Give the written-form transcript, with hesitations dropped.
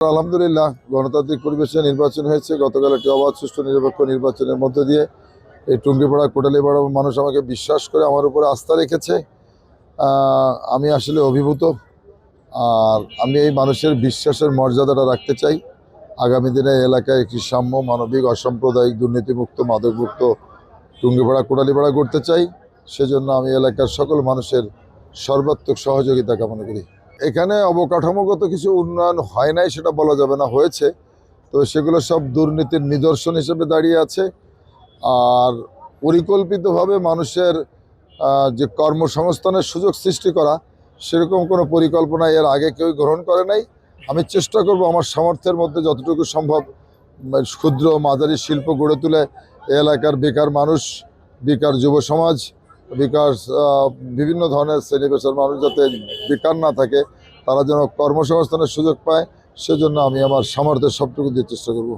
আলহামদুলিল্লাহ গণতান্ত্রিক পরিবেশে নির্বাচন হয়েছে। গতকাল একটি অবাধ সুষ্ঠু নিরপেক্ষ নির্বাচনের মধ্য দিয়ে এই টুঙ্গিপাড়া কোটালীপাড়া মানুষ আমাকে বিশ্বাস করে আমার উপরে আস্থা রেখেছে। আমি আসলে অভিভূত। আর আমি এই মানুষের বিশ্বাসের মর্যাদাটা রাখতে চাই। আগামী দিনে এলাকায় একটি সাম্য, মানবিক, অসাম্প্রদায়িক, দুর্নীতিমুক্ত, মাদকমুক্ত টুঙ্গিপাড়া কোটালীপাড়া করতে চাই। সেজন্য আমি এলাকার সকল মানুষের সর্বাত্মক সহযোগিতা কামনা করি। এখানে অবকাঠামোগত কিছু উন্নয়ন হয় নাই সেটা বলা যাবে না, হয়েছে। তো সেগুলো সব দুর্নীতির নিদর্শন হিসেবে দাঁড়িয়ে আছে। আর পরিকল্পিতভাবে মানুষের যে কর্মসংস্থানের সুযোগ সৃষ্টি করা, সেরকম কোনো পরিকল্পনা এর আগে কেউ গ্রহণ করে নাই। আমি চেষ্টা করব আমার সামর্থ্যের মধ্যে যতটুকু সম্ভব ক্ষুদ্র মাঝারি শিল্প গড়ে তুলে এলাকার বেকার মানুষ, বেকার যুব সমাজ, বেকার বিভিন্ন ধরনের শ্রেণী পেশার মানুষ যাতে বেকার না থাকে, তারা যেন কর্মসংস্থানের সুযোগ পায়, সেজন্য আমি আমার সামর্থ্যের সবটুকু দিয়ে চেষ্টা করব।